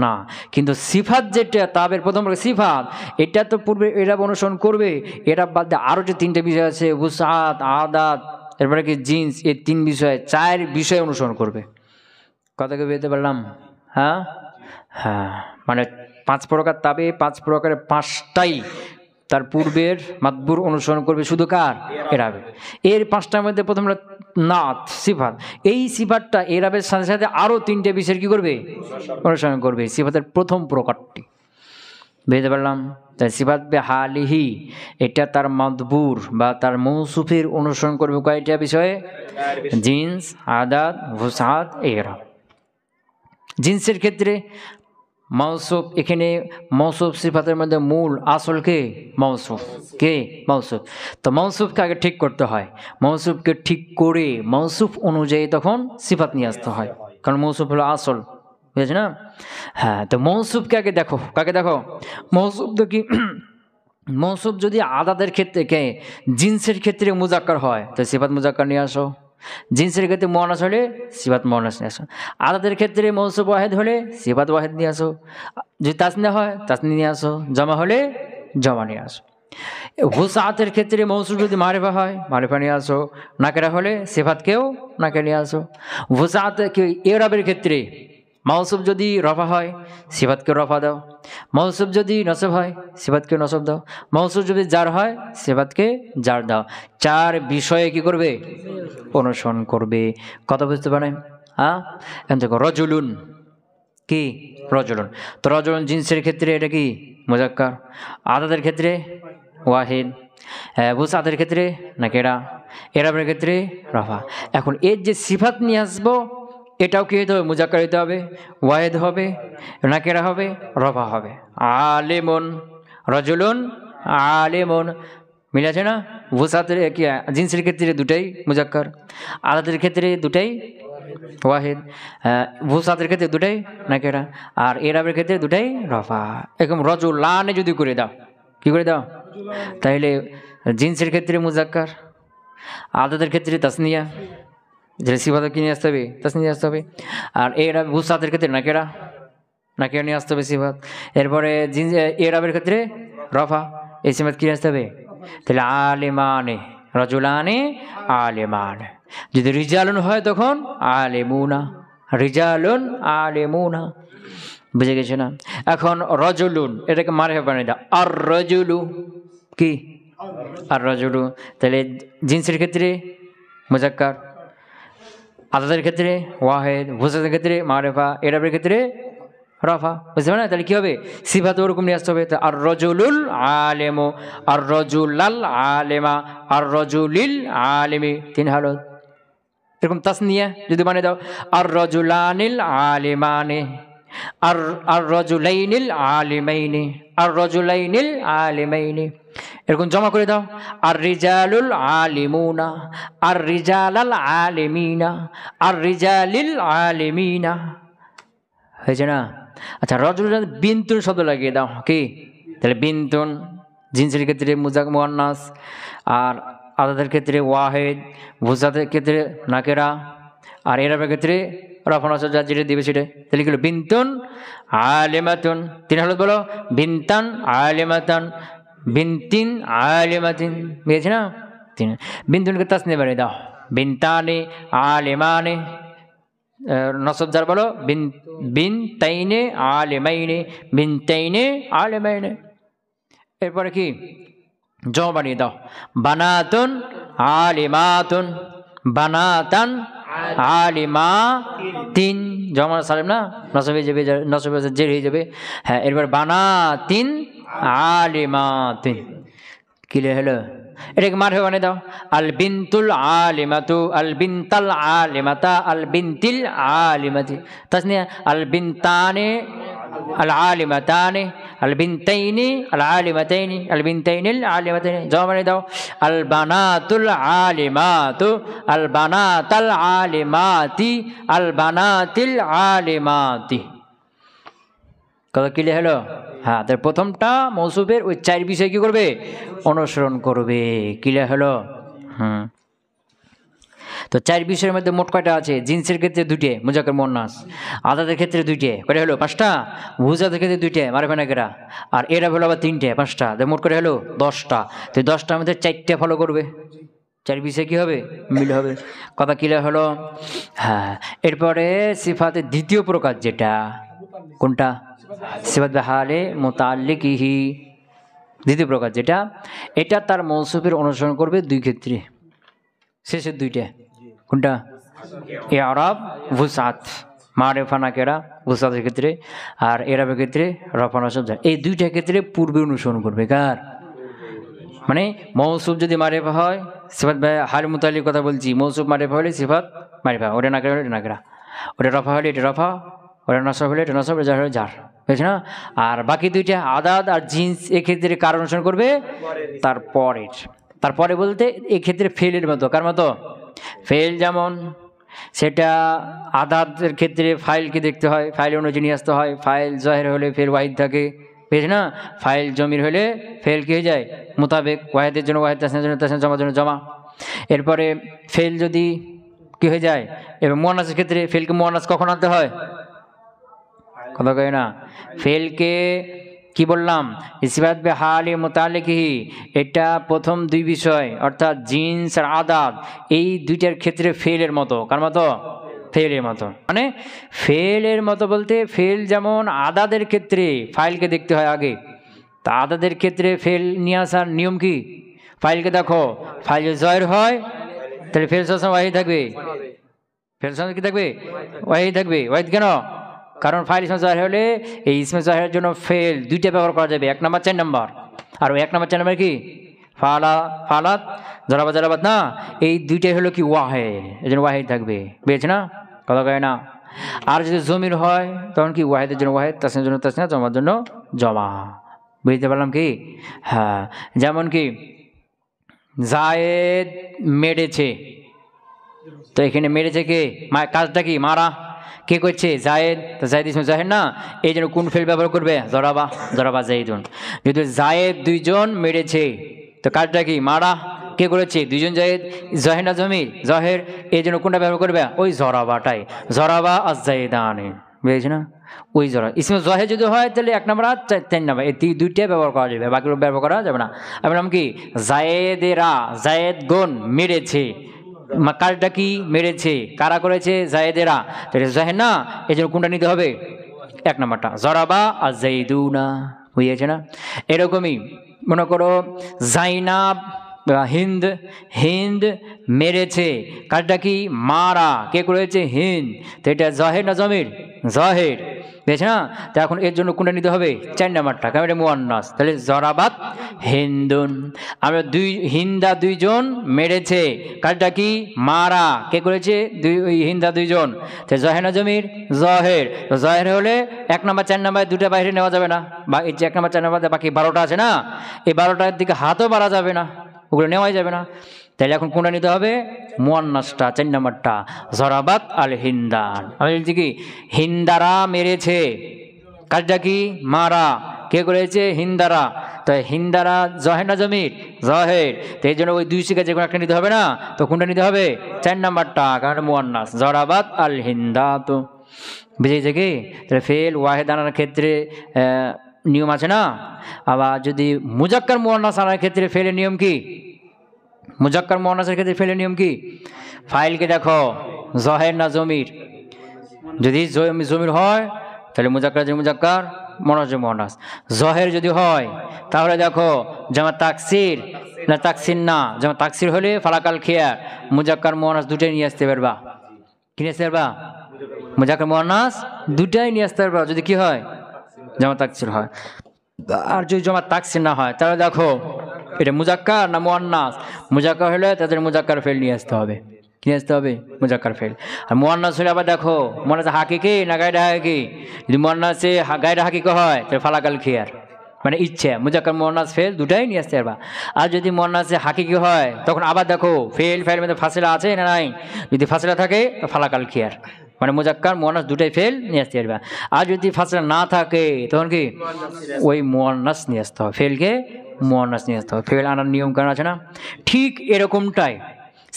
না। কিন্তু সিফাত যেটা, তাবের প্রথম সিফাত, এটা তো পূর্বে এরাব অনুসরণ করবে। এরাব বাদ দিয়ে আরও যে 3টে বিষয় আছে, ওয়াসআত, আদাদ, এরপরে কি জিন্স, এই 3 বিষয়, 4 বিষয় অনুসরণ করবে। কথাকে বুঝতে পারলাম? হ্যাঁ হ্যাঁ, মানে 5 প্রকার তাবে, 5 প্রকারের 5টাই তার পূর্বের মাতবুর অনুসরণ করবে শুধু কার? এরাবে। এর পাঁচটার মধ্যে প্রথমটা নাত সিফাত, এই সিফাতটা এরাবের সাথে সাথে আরও তিনটে বিষয়ের কী করবে? অনুসরণ করবে। সিফাতের প্রথম প্রকারটি বুঝতে পারলাম। তাই সিফাত বে হালিহি এটা তার মাতবুর বা তার মৌসুফের অনুসরণ করবে কয়টা বিষয়ে? জিন্স, আদাদ, ভুসাত, এরাব। জিন্সের ক্ষেত্রে মৌসুফ, এখানে মৌসুফ সিফাতের মধ্যে মূল আসল কে? মৌসুফ। কে? মৌসুফ। তো মৌসুফকে আগে ঠিক করতে হয়, মৌসুফকে ঠিক করে মৌসুফ অনুযায়ী তখন সিফাত নিয়ে আসতে হয়, কারণ মৌসুফ হলো আসল, বুঝেছ না? হ্যাঁ, তো মৌসুফকে আগে দেখো। কাকে দেখো? মৌসুফ দেখি। মৌসুফ যদি আদাদের ক্ষেত্রে কে জিন্সের ক্ষেত্রে মুজাক্কার হয় তো সিফাত মুজাক্কার নিয়ে আসো, জিন্সের ক্ষেত্রে মুয়ান্নাস হলে সিফাত মুয়ান্নাস নিয়ে আসো, আদাদের ক্ষেত্রে মৌসুফ ওয়াহিদ হলে সিফাত ওয়াহিদ নিয়ে আসো, যদি তাসনিয়া হয় তাসনি নিয়ে আসো, জমা হলে জমা নিয়ে আসো। হুসাতের ক্ষেত্রে মৌসুফ যদি মারিফা হয় মারিফা নিয়ে আসো, নাকেরা হলে সিফাতকেও নাকে নিয়ে আসো। হুসাত এরাবের ক্ষেত্রে মৌসুফ যদি রফা হয় সিফাতকে রফা দাও, মৌসুফ যদি নসব হয় সিফাতকে নসব দাও, মৌসুফ যদি জার হয় সিফাতকে জার দাও। চার বিষয়ে কি করবে? অনুসরণ করবে। কথা বুঝতে পারেন? হ্যাঁ, এখন দেখো রজুলুন কি? রজুলুন। তো রজুলুন জিন্সের ক্ষেত্রে এটা কি? মুজাক্কার। আদাদের ক্ষেত্রে ওয়াহিদ, বুসাতের ক্ষেত্রে নাকেরা, এরাবের ক্ষেত্রে রফা। এখন এর যে সিফাত নিয়ে আসবো এটাও কি হতে হবে? মুজাক্কার হতে হবে, ওয়াহিদ হবে, নাকেরা হবে, রফা হবে। আলেমন, রজুলুন আলেমন, মিলে আছে না? ভুসাতের কি জিন্সের ক্ষেত্রে দুটাই মুজাক্কার, আদাদের ক্ষেত্রে দুটাই ওয়াহিদ, ভুসাতের ক্ষেত্রে দুটাই নাকেরা, আর এরাবের ক্ষেত্রে দুটাই রফা। এরকম রজুলানে যদি করে দাও, কি করে দাও? তাইলে জিন্সের ক্ষেত্রে মুজাক্কার, আদাদের ক্ষেত্রে তাসনিয়া, যেটা সিফাতে কি নিয়ে আসতে হবে? তাসনিয়া নিয়ে আসতে হবে। আর এরা ভুসাতের ক্ষেত্রে নাকেরা, নাকেরা নিয়ে আসতে হবে সিফাত। এরপরে জিন্স এরাবের ক্ষেত্রে রফা, এই সিফাত কি নিয়ে আসতে হবে? তাহলে আলেমানে, রজুলানে আলেমানে। যদি রিজালুন হয় তখন আলেমুনা, রিজালুন আলেমুনা। বুঝে গেছে না? এখন রজুলুন এটাকে মারিফা বানিয়ে দাও, আর রজুলু কি? আর রজুলু। তাহলে জিন্সের ক্ষেত্রে মুজাক্কার, আদাদের ক্ষেত্রে ওয়াহিদ, ভুসাতের ক্ষেত্রে মারিফা, এরাবের ক্ষেত্রে রফা। বুঝতে পারে না? তাহলে কি হবে? সিফাত ওরকম নিয়ে আসতে হবে। আর রজুলুল আলেমু, আর রজুলাল আলেমা, আর রজুলিল আলেমি, তিন হালত। এরকম তাসনিয়া যদি মানে দাও, আর রজুলানিল আলিমানে, আর রজুলাইনিল আলিমাইনি, আর রজুলাইনিল আলিমাইনি। এরকম জমা করে দাও, আর রিজালুল আলিমুনা, আর রিজালাল আলিমিনা, আর রিজালিল আলিমিনা। হয়েছে না? আচ্ছা, রজুল বিন্তুন শব্দ লাগিয়ে দাও, কি? তাহলে বিন্তুন জিন্সের ক্ষেত্রে মুয়ান্নাস, আর আদাদের ক্ষেত্রে ওয়াহিদ, ভুসাতের ক্ষেত্রে নাকেরা, আর এরাবের ক্ষেত্রে রফা নসব যা যেটা দিবে সেটা। তাহলে কি হলো? বিন্তুন আলেমাতুন। তিন হালত বলো, বিনতান আলেমাতান, বিনতিন আলেমাতিন। বুঝেছি না? তিন। বিন্তুনকে তাসনিয়া বানিয়ে দাও, বিনতানে আলেমানে। নসব যার বলো, বিন তাইনে আলেমাইনে, বিন তাইনে আলেমাইনে। এরপরে কি? জমা বানিয়ে দাও, বানাতুন আলিমাতুন, বানাতান আলিমা তিন। জমা সালেম না, নসব হয়ে যাবে, নসব জের হয়ে যাবে। হ্যাঁ, এরপর বানাতিন আলিমাতিন। ক্লিয়ার হলো? এটাকে মারফা বানিয়ে দাও, আল বিনতুল আলিমাতু, আল বিনতাল আলিমাতা, আল বিনতিল আলিমাতি। তাসনিয়া আল বিনতানে আল আলিমাতানে, আল বিনতাইনি আল আলিমাতাইনি, আল বিনতাইনিল আলিমাতাইনি। জমা বানিয়ে দাও, আল বানাতুল আলিমাতু, আল বানাতাল আলিমাতি, আল বানাতিল আলিমাতি। কথা ক্লিয়ার হলো? হ্যাঁ, তার প্রথমটা মৌসুফের ওই চার বিষয় কি করবে? অনুসরণ করবে। ক্লিয়ার হলো? তো চার বিষয়ের মধ্যে মোট কয়টা আছে? জিন্সের ক্ষেত্রে দুইটে মুজাক্কার মুয়ান্নাস, আদাদের ক্ষেত্রে দুইটে, কয়টা হলো? পাঁচটা। ভুজাতের ক্ষেত্রে দুইটে মারিফা নাকেরা, আর এরা হলো আবার তিনটে, পাঁচটা। মোট করে হলো 10টা। তো 10টার মধ্যে 4টে ফলো করবে, চার বিষয় কি হবে? মিল হবে। কথা ক্লিয়ার হলো? হ্যাঁ। এরপরে সিফাতের দ্বিতীয় প্রকার যেটা, কোনটা? সিফাত হালে মুতাআল্লিকিহি, দ্বিতীয় প্রকার যেটা, এটা তার মৌসুফের অনুসরণ করবে দুই ক্ষেত্রে, শেষের দুইটা। কোনটা? ইআরাব, ওয়াসাত। মারিফা নাকেরা ওয়াসাতের ক্ষেত্রে, আর ইআরাবের ক্ষেত্রে রফা নাসব জার। এই দুইটা ক্ষেত্রে পূর্বে অনুসরণ করবে কার? মানে মৌসুফ যদি মারিফা হয়, সিফাত হাল মুতাল্লিক কথা বলছি, মৌসুফ মারিফা হলে সিফাত মারিফা, ওটা নাকেরা হলে এটা নাকেরা, ওটা রফা হলে এটা রফা, ওটা নাসব হলে এটা নাসব, জার হলে জার, বুঝছে না? আর বাকি দুইটা আদাদ আর জিন্স এক্ষেত্রে কার অনুসরণ করবে? তারপরের। তারপরে বলতে এক্ষেত্রে ফেলের মতো। কার মতো? ফেল যেমন সেটা আদাদের ক্ষেত্রে ফাইলকে দেখতে হয়, ফাইল অনুযায়ী নিয়ে আসতে হয়। ফাইল জহের হলে ফেল ওয়াহিদ থাকে, বুঝছে না? ফাইল জমির হলে ফেল কি হয়ে যায়? মোতাবেক, ওয়াহিদের জন্য ওয়াহিদ, তাসনিয়ার জন্য তাসনিয়া, জমার জন্য জমা। এরপরে ফেল যদি কি হয়ে যায়, এবার মুয়ান্নাসের ক্ষেত্রে ফেলকে মুয়ান্নাস কখন আনতে হয়? কথা কয় না? ফেলকে কি বললাম? ইসবাত বে হালি মুতাল্লিকিহি, এটা প্রথম দুই বিষয় অর্থাৎ জিন্স আর আদাদ, এই দুইটার ক্ষেত্রে ফেলের মতো। কার মতো? ফেলের মতো। মানে ফেলের মতো বলতে ফেল যেমন আদাদের ক্ষেত্রে ফাইলকে দেখতে হয় আগে, তা আদাদের ক্ষেত্রে ফেল নিয়ে আসার নিয়ম কি? ফাইলকে দেখো, ফাইল জয়ের হয় তাহলে ফেল সবসময় ওয়াহিদ থাকবে। ফেল সবসময় কি থাকবে? ওয়াহিদ থাকবে। ওয়াহিদ কেন? কারণ ফাইল ইসমে জাহির হলে এই ইসমে জাহিরের জন্য ফেল দুইটা ব্যবহার করা যাবে, 1 নম্বর 4 নম্বর। আর 1 নম্বর 4 নম্বর কি? ফালা, ফালাত, জরাবাত, জরাবাত না, এই দুইটাই হলো কি ওয়াহিদ, এই জন্য ওয়াহিদ থাকবে, বুঝেছ না? কথা কয় না? আর যদি জমির হয় তখন কি? ওয়াহিদের জন্য ওয়াহিদ, তাসনিয়ার জন্য তাসনিয়া, জমার জন্য জমা। বুঝতে পারলাম কি? হ্যাঁ, যেমন কি জায়েদ মেরেছে, তো এখানে মেরেছে কে? কাজটা কি? মারা। কে করছে? জায়েদ। তো জায়েদ ইসমে জাহের না, এই জন্য কোন ফেল ব্যবহার করবে? জরাবা, জরাবা জাইদুন। যদি জায়েদ দুইজন মেরেছে, তো কাজটা কি? মারা। কে করেছে? দুইজন জায়েদ। জাহের না জমি? জাহের, এই জন্য কোনটা ব্যবহার করবে? ওই জরাবাটাই, জরাবা আর জাইদানে, বুঝেছি না? ওই জরা ইসমে জাহের যদি হয় তাহলে 1 নম্বর আর 3 নম্বর, এই দুইটাই ব্যবহার করা যাবে, বাকিগুলো ব্যবহার করা যাবে না। এবার নাম কি? জায়েদেরা, জায়েদ গুন মেরেছে, কারটা কি? মেরেছে। কারা করেছে? জায়েদেরা। তাহলে জাহের না, এই জন্য কোনটা নিতে হবে? 1 নম্বরটা, জরাবা আর জাইদুনা, বুঝিয়েছে না? এরকমই মনে করো জাইনাব, হিন্দ, হিন্দ মেরেছে, কারটা কি? মারা। কে করেছে? হিন্দ। তো এটা জাহের না জমির? জাহের, বুঝেছে না? তো এখন এর জন্য কোনটা নিতে হবে? 4 নম্বরটা, কারণ এটা মুয়ান্নাস, তাহলে জরাবাত হিন্দুন। আমরা হিন্দা দুইজন মেরেছে, কারটা কি? মারা। কে করেছে? হিন্দা দুইজন। তো জাহের না জমির? জাহের। তো জাহের হলে 1 নম্বর 4 নম্বর দুটা বাইরে নেওয়া যাবে না, বা এই যে 1 নম্বর 4 নম্বর বাকি 12টা আছে না, এই 12টার দিকে হাতও বাড়া যাবে না, ওগুলো নেওয়াই যাবে না। তাহলে এখন কোনটা নিতে হবে? মুয়ান্নাসটা, 4 নম্বরটা, জরাবাত আল হিন্দান। আমি বলছি কি? হিন্দারা মেরেছে, কাজটা কি? মারা। কে করেছে? হিন্দারা। তো হিন্দারা জহের না জমির? জহের। তো এই জন্য ওই দুই শিখা যে কোনো একটা নিতে হবে না, তো কোনটা নিতে হবে? 4 নম্বরটা, কারণ মুয়ান্নাস, জরাবাত আল হিন্দা। তো বুঝেছে কি? তাহলে ফেল ওয়াহিদ আনার ক্ষেত্রে নিয়ম আছে না? আবার যদি মুজাক্কার মুয়ান্নাস আনার ক্ষেত্রে ফেলের নিয়ম কি? মুজাক্কার মুয়ান্নাসের ক্ষেত্রে ফেলের নিয়ম কি? ফাইলকে দেখো, জহের না জমির? যদি জমির হয় তাহলে মুজাক্কার যে মুজাক্কার, মুয়ান্নাস যে মুয়ান্নাস। জহের যদি হয় তাহলে দেখো জামা তাকসির না তাকসির না, জামা তাকসির হলে ফালাকাল খিয়ার, মুজাক্কার মুয়ান্নাস দুটাই নিয়ে আসতে পারবা। কি নিয়ে আসতে পারবা? মুজাক্কার মুয়ান্নাস দুটাই নিয়ে আসতে পারবা যদি কি হয়? জামা তাকসির হয়। আর যদি জামা তাকসির না হয় তাহলে দেখো এটা মুজাক্কার না মুয়ান্নাস? মুজাক্কার হলে তাদের মুজাক্কার ফেল নিয়ে আসতে হবে। কি আসতে হবে? মুজাক্কার ফেল। আর মুয়ান্নাস হলে আবার দেখো মুয়ান্নাস হাকিকি না গায়রা হাকিকি? যদি মুয়ান্নাসে গায়রা হাকিকি হয় তাহলে ফালাকাল খিয়ার, মানে ইচ্ছে, মুজাক্কার মুয়ান্নাস ফেল দুটাই নিয়ে আসতে পারবা। আর যদি মুয়ান্নাসে হাকিকি হয় তখন আবার দেখো ফেল ফেলের মধ্যে ফাসিলা আছে না নাই? যদি ফাসিলা থাকে তো ফালাকাল খিয়ার, মানে মুজাক্কার মুয়ান্নাস দুটাই ফেল নিয়ে আসতে পারবা। আর যদি ফাসিলা না থাকে তখন কি? ওই মুয়ান্নাস নিয়ে আসতে হবে, ফেলকে মুয়ান্নাস নিয়ে আসতে হবে। ফেল আনার নিয়ম কারণ আছে না? ঠিক এরকমটাই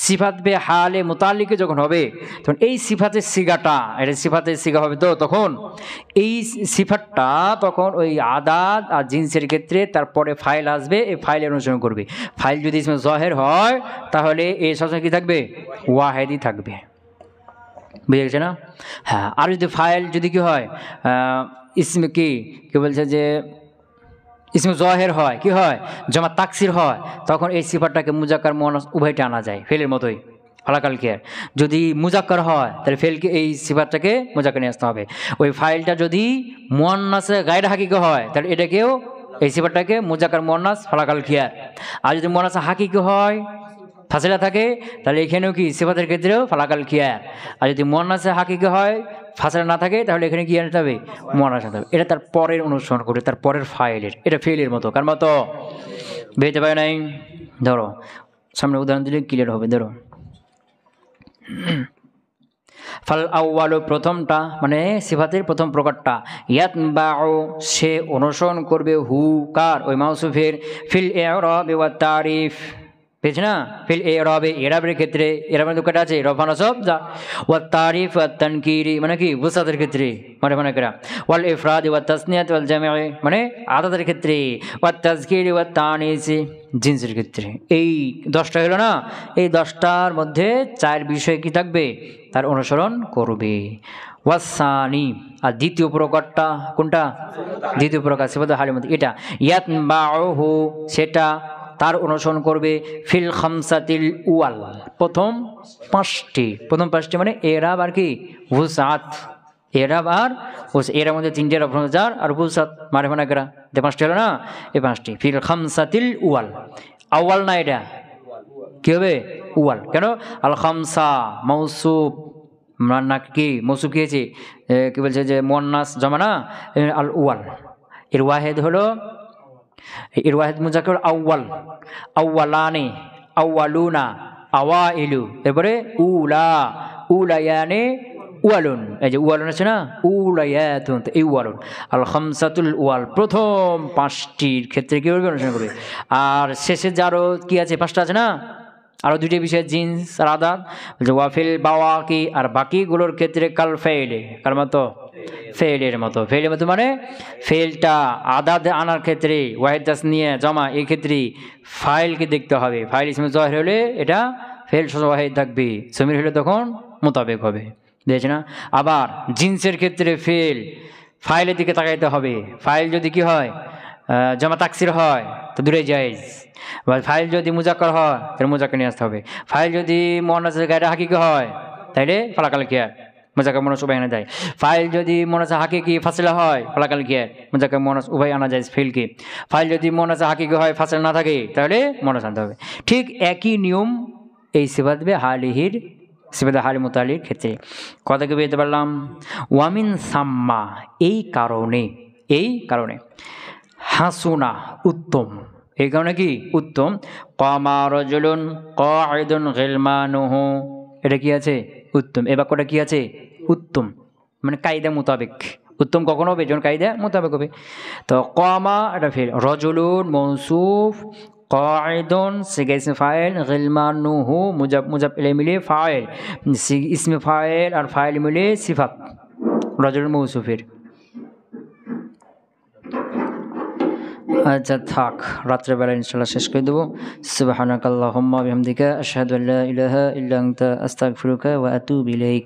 সিফাত বে হালে মুতাল্লিকে যখন হবে তখন এই সিফাতের সিগাটা, এটা সিফাতের সিগা হবে, তো তখন এই সিফাতটা তখন ওই আদাদ আর জিন্সের ক্ষেত্রে তারপরে ফাইল আসবে, এই ফাইলের অনুসরণ করবে। ফাইল যদি ইসমে জহের হয় তাহলে এই সবসময় কী থাকবে? ওয়াহেদই থাকবে, বুঝে গেছে না? হ্যাঁ। আর যদি ফাইল যদি কি হয় ইসমে কি বলছে যে ইসমে জহের হয়, কি হয়, জমা তাকসির হয়, তখন এই সিফাতটাকে মুজাক্কার মুয়ান্নাস উভয়টা আনা যায়, ফেলের মতোই ফালাকাল কিয়ার। যদি মুজাক্কার হয় তাহলে ফেলকে এই সিফাতটাকে মুজাক্কার নিয়ে আসতে হবে। ওই ফাইলটা যদি মুয়ান্নাসে গায়রে হাকিকি হয় তাহলে এটাকেও এই সিফাতটাকে মুজাক্কার মুয়ান্নাস ফালাকাল কিয়ার। আর যদি মুয়ান্নাসে হাকিকি হয়, ফাসিলা থাকে, তাহলে এখানেও কি সিফাতের ক্ষেত্রেও ফালাকাল কিয়ার। আর যদি মুয়ান্নাসে হাকিকি হয়, ফাসিলা না থাকে, তাহলে এখানে কি আনতে হবে, মুয়ান্নাস আনতে হবে। এটা তার পরের অনুসরণ করে, তার পরের ফাইলের, এটা ফেলের মতো। কার মতো, বেরোতে পারে নাই। ধরো সামনে উদাহরণ দিলে ক্লিয়ার হবে। ধরো ফাল আউয়ালু প্রথমটা, মানে সিফাতের প্রথম প্রকারটা, ইয়াতবাউ সে অনুসরণ করবে, হু কার, ওই মাউসুফের, ফিল ইরাব ওয়া তারিফ, পেয়েছে না, ফিল ইরাবে, ইরাবের ক্ষেত্রে, ইরাবের দুটো আছে, রফা নসব যা, ওয়া তারিফ ওয়া তানকিরি মানে কি বুসাতের ক্ষেত্রে, মানে মানে করা, ওয়াল ইফরাদ ওয়া তাসনিয়াত ওয়াল জামি মানে আদাদের ক্ষেত্রে, ওয়া তাযকির ওয়া তানিস জিনসের ক্ষেত্রে। এই 10টা হলো না, এই 10টার মধ্যে 4 বিষয় কি থাকবে, তার অনুসরণ করবে। ওয়াসানি, আর দ্বিতীয় প্রকারটা কোনটা, দ্বিতীয় প্রকার সিফাতুল হালের মধ্যে এটা, ইয়াতবাউহু সেটা তার অনুসরণ করবে, ফিল খামসাতিল উয়াল প্রথম 5টি, প্রথম 5টি মানে এরাব আর কি ওয়াসাত, এরাব আর এর মধ্যে 3টে রফজার আর ওয়াসাত মারিফানা করা, 5টি হলো না, এই 5টি ফিল খামসাতিল উয়াল। আউয়াল না, এটা কি হবে, উয়াল। কেন, আল খামসা মৌসুফ না কি, মৌসুফ কি হয়েছে, কি বলছে যে মুয়ান্নাস জমা না, আল উয়াল। এর ওয়াহেদ হলো, এর ওয়াহেদ মুজাক্কার আউয়াল, আউয়ালানি, আউয়ালুনা, আওয়াইলু, এরপরে উলা, উলায়ানি, উয়ালুন। এই যে উয়ালুন আছে না, উলায়াতুন, এই উয়ালুন। আল খামসাতুল উয়াল প্রথম 5টির ক্ষেত্রে কি করবে, অনুসরণ করবে। আর শেষে যারও কি আছে, 5টা আছে না, আরও 2টি বিষয়, জিন্স আর আদাদ, ওয়াফিল বাওয়াকি, আর বাকিগুলোর ক্ষেত্রে কাল ফেইলে, কার মতো, ফেলের মতো। ফেলের মতো মানে ফেলটা আদাদ আনার ক্ষেত্রে, ওয়াহিদ তাসনিয়া জমা, এই ক্ষেত্রে ফাইলকে দেখতে হবে। ফাইল ইসমে জহির হলে এটা ফেল ওয়াহিদ থাকবে, সমীর হলে তখন মোতাবেক হবে, বুঝেছ না। আবার জিন্সের ক্ষেত্রে ফেল ফাইলের দিকে তাকাইতে হবে। ফাইল যদি কি হয়, জমা তাকসির হয় তো দূরে জায়েজ, বা ফাইল যদি মুজাক্কার হয় তাহলে মুজাক্কার নিয়ে আসতে হবে। ফাইল যদি মুয়ান্নাসে গায়রে হাকিকি হয় তাহলে ফালাকাল কিয়ার, মুজাক্কার মুয়ান্নাস উভয় আনা যায়। ফাইল যদি মুয়ান্নাসে হাকিকি ফাসিলা হয়, ফালাকাল কিয়ার, মুজাক্কার মুয়ান্নাস উভয় আনা যায় ফেলকে। ফাইল যদি মুয়ান্নাসে হাকিকি হয়, ফাসিলা না থাকে, তাহলে মুয়ান্নাস আনতে হবে। ঠিক একই নিয়ম এই সিফাত হালিহির, সিফাত হালি মুতাআল্লির ক্ষেত্রে। কথাকে পেতে পারলাম, ওয়ামিন সাম্মা এই কারণে, এই কারণে, হাসুনা উত্তম, এই কারণে কি উত্তম, কামা রাজুলুন কাঈদুন গিলমানুহু, এটা কি আছে, উত্তম। এই বাক্যটা কি আছে, উত্তম, মানে কায়দা মোতাবেক। উত্তম কখন হবে, যখন কায়দা মোতাবেক হবে। তো কামা এটা ফেল, রাজুলুন মৌসুফ, কাঈদুন সিগা ইসমে ফাইল, গিলমানুহু মুজাফ ইলাইহি মিলে ফাইল, ইসমে ফাইল আর ফাইল মিলে সিফাত রাজুলুন মৌসুফের। আচ্ছা থাক, রাত্রেবেলা ইনশাআল্লাহ শেষ করে দেবো। সুবহানাকাল্লাহুম্মা বিহামদিকা আশহাদু আল্লা ইলাহা ইল্লা আনতা আস্তাগফিরুকা ওয়া আতুবু ইলাইক।